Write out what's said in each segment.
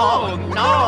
Oh no!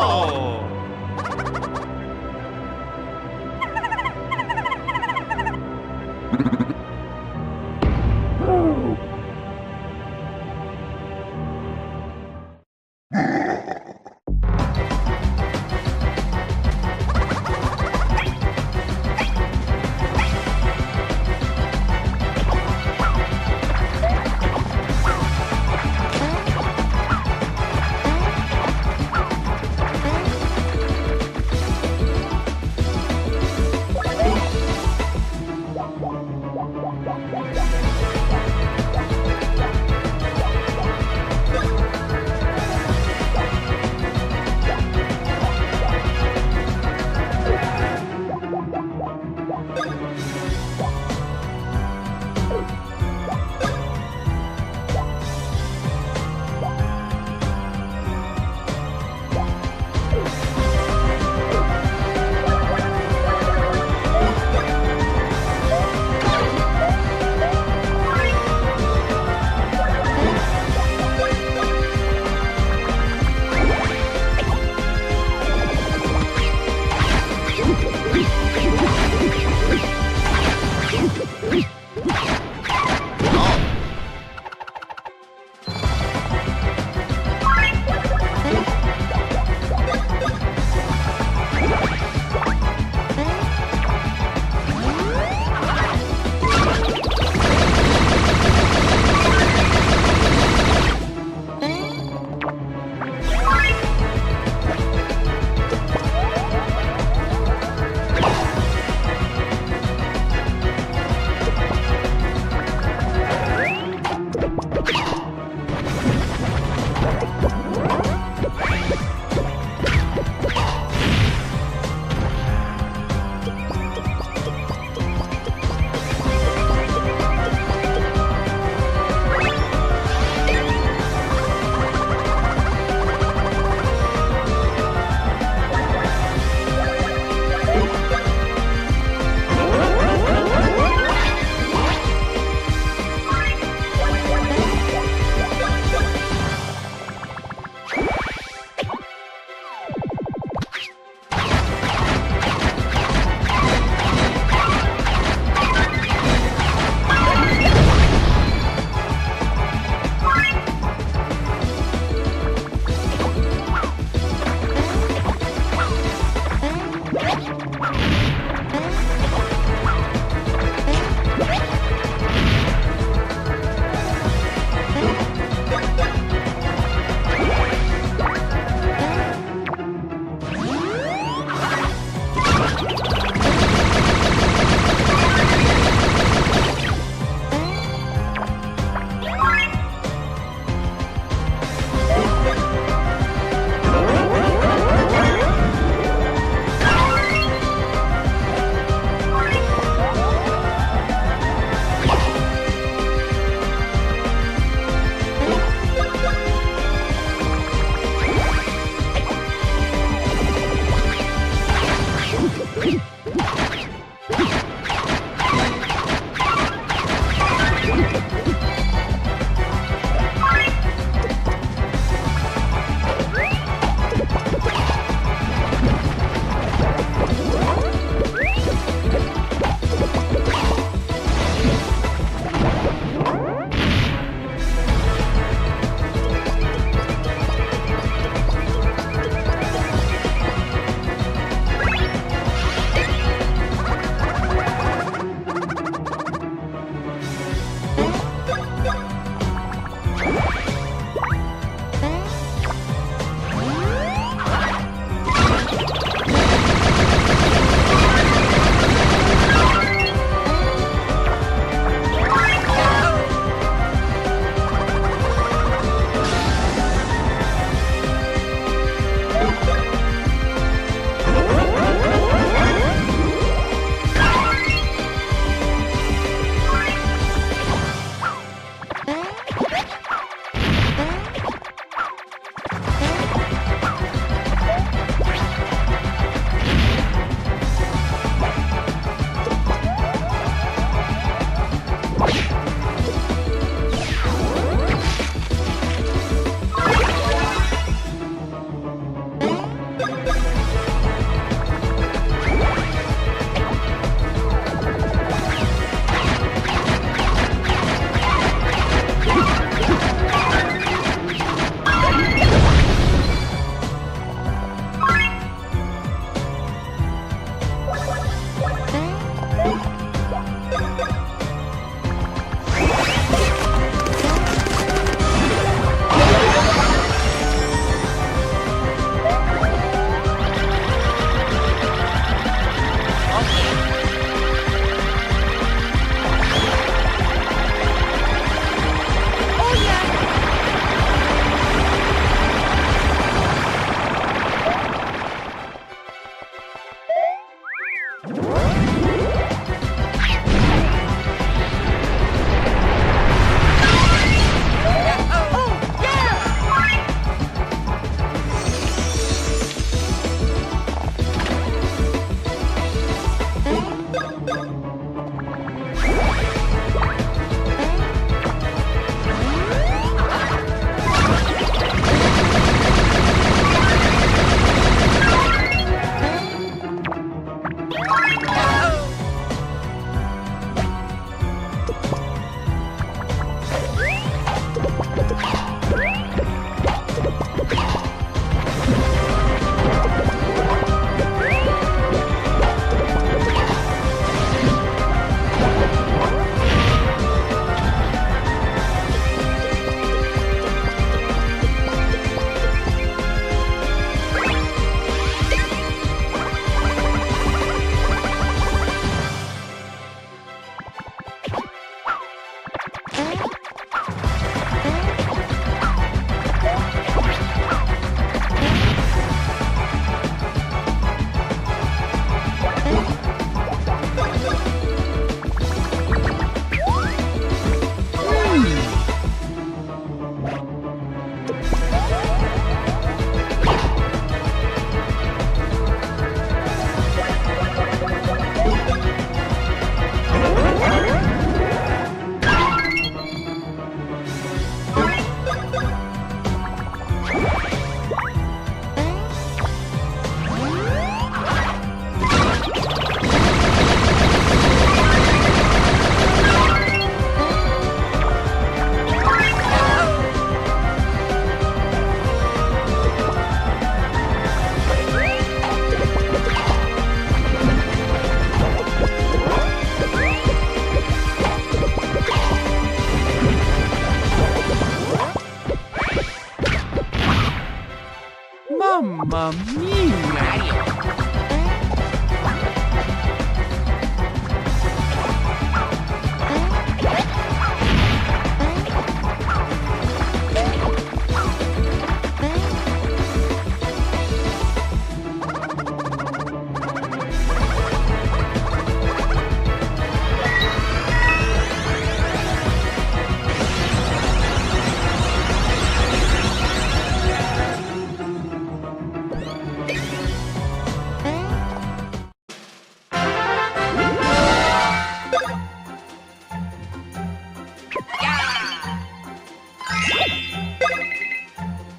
mia.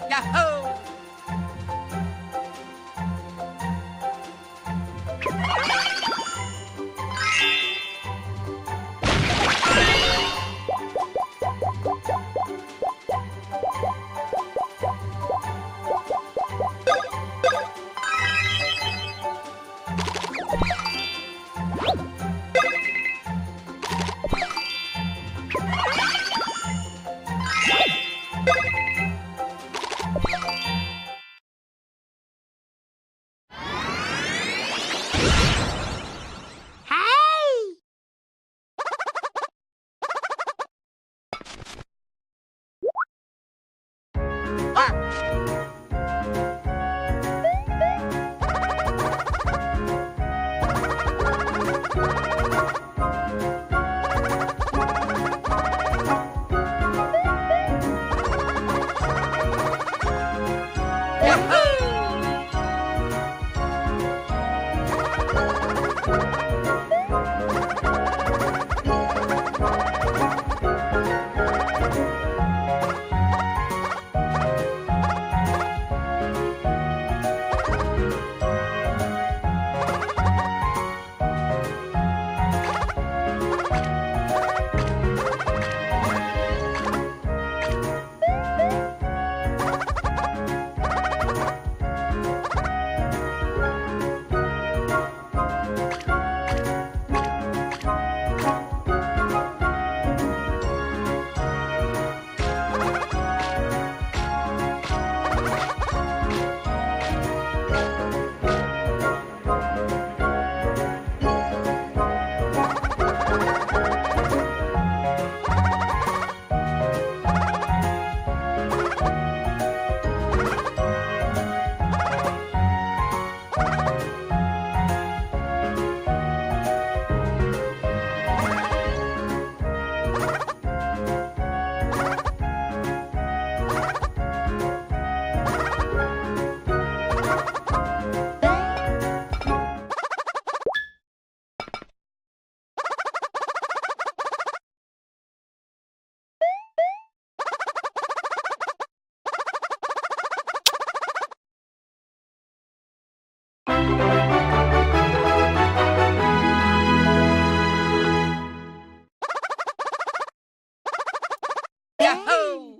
Yahoo! Yahoo!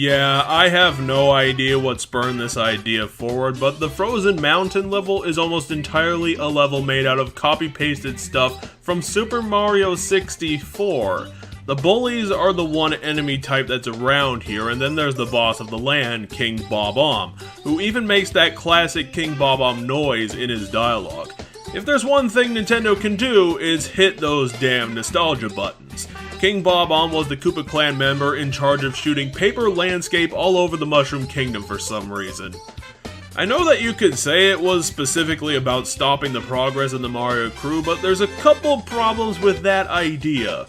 Yeah, I have no idea what spurned this idea forward, but the Frozen Mountain level is almost entirely a level made out of copy-pasted stuff from Super Mario 64. The bullies are the one enemy type that's around here, and then there's the boss of the land, King Bob-omb, who even makes that classic King Bob-omb noise in his dialogue. If there's one thing Nintendo can do, is hit those damn nostalgia buttons. King Bob-omb was the Koopa Clan member in charge of shooting paper landscape all over the Mushroom Kingdom for some reason. I know that you could say it was specifically about stopping the progress of the Mario crew, but there's a couple problems with that idea.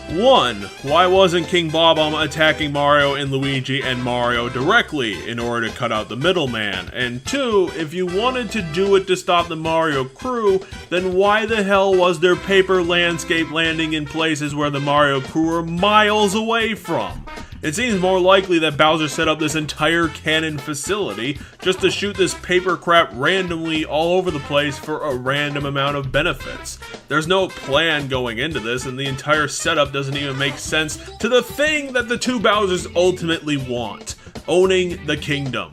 One, why wasn't King Bob-omb attacking Mario and Luigi and Mario directly in order to cut out the middleman? And two, if you wanted to do it to stop the Mario crew, then why the hell was there paper landscape landing in places where the Mario crew are miles away from? It seems more likely that Bowser set up this entire cannon facility just to shoot this paper crap randomly all over the place for a random amount of benefits. There's no plan going into this, and the entire setup doesn't even make sense to the thing that the two Bowsers ultimately want: owning the kingdom.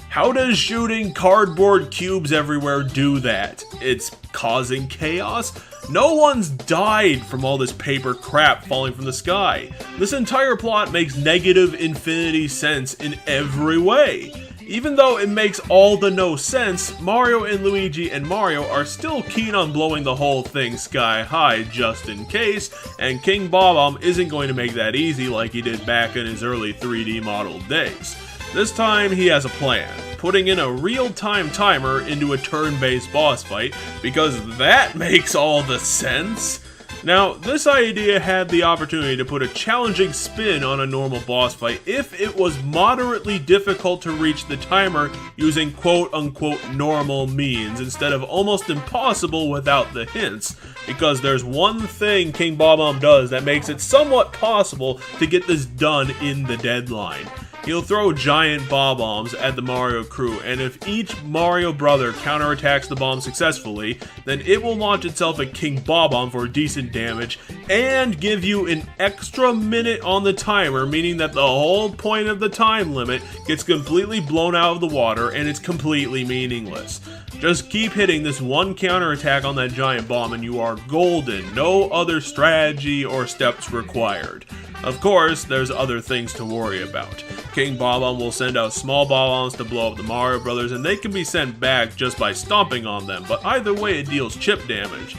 How does shooting cardboard cubes everywhere do that? It's causing chaos? No one's died from all this paper crap falling from the sky. This entire plot makes negative infinity sense in every way. Even though it makes all the no sense, Mario and Luigi and Mario are still keen on blowing the whole thing sky high just in case, and King Bob-omb isn't going to make that easy like he did back in his early 3D model days. This time he has a plan, putting in a real-time timer into a turn-based boss fight, because that makes all the sense. Now, this idea had the opportunity to put a challenging spin on a normal boss fight if it was moderately difficult to reach the timer using quote-unquote normal means instead of almost impossible without the hints, because there's one thing King Bob-omb does that makes it somewhat possible to get this done in the deadline. He'll throw giant bob-ombs at the Mario crew, and if each Mario brother counterattacks the bomb successfully, then it will launch itself at King Bob-omb for decent damage, and give you an extra minute on the timer, meaning that the whole point of the time limit gets completely blown out of the water, and it's completely meaningless. Just keep hitting this one counterattack on that giant bomb and you are golden, no other strategy or steps required. Of course, there's other things to worry about. King Bob-omb will send out small bob-ombs to blow up the Mario brothers, and they can be sent back just by stomping on them, but either way it deals chip damage.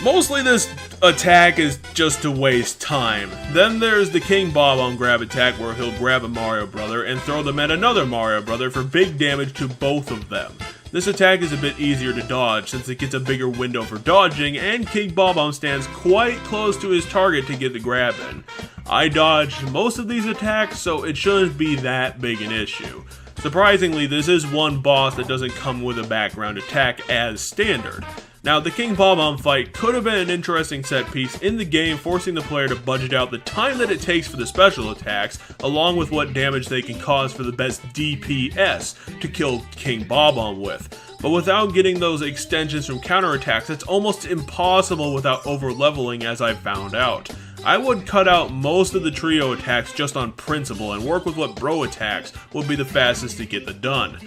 Mostly this attack is just to waste time. Then there's the King Bob-omb grab attack where he'll grab a Mario brother and throw them at another Mario brother for big damage to both of them. This attack is a bit easier to dodge since it gets a bigger window for dodging, and King Bob-omb stands quite close to his target to get the grab in. I dodged most of these attacks, so it shouldn't be that big an issue. Surprisingly, this is one boss that doesn't come with a background attack as standard. Now, the King Bob-omb fight could have been an interesting set piece in the game, forcing the player to budget out the time that it takes for the special attacks, along with what damage they can cause for the best DPS to kill King Bob-omb with. But without getting those extensions from counterattacks, it's almost impossible without over-leveling, as I found out. I would cut out most of the trio attacks just on principle and work with what bro attacks would be the fastest to get the done.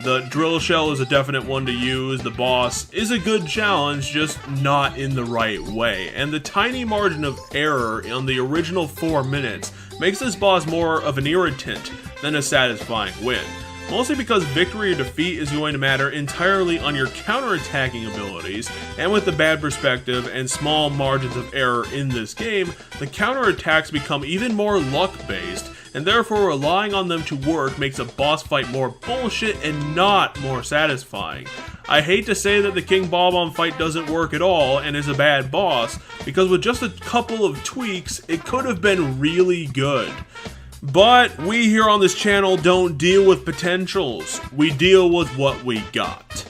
The drill shell is a definite one to use, the boss is a good challenge, just not in the right way, and the tiny margin of error on the original 4 minutes makes this boss more of an irritant than a satisfying win. Mostly because victory or defeat is going to matter entirely on your counterattacking abilities, and with the bad perspective and small margins of error in this game, the counterattacks become even more luck-based, and therefore relying on them to work makes a boss fight more bullshit and not more satisfying. I hate to say that the King Bob-omb fight doesn't work at all and is a bad boss, because with just a couple of tweaks, it could have been really good. But we here on this channel don't deal with potentials, we deal with what we got.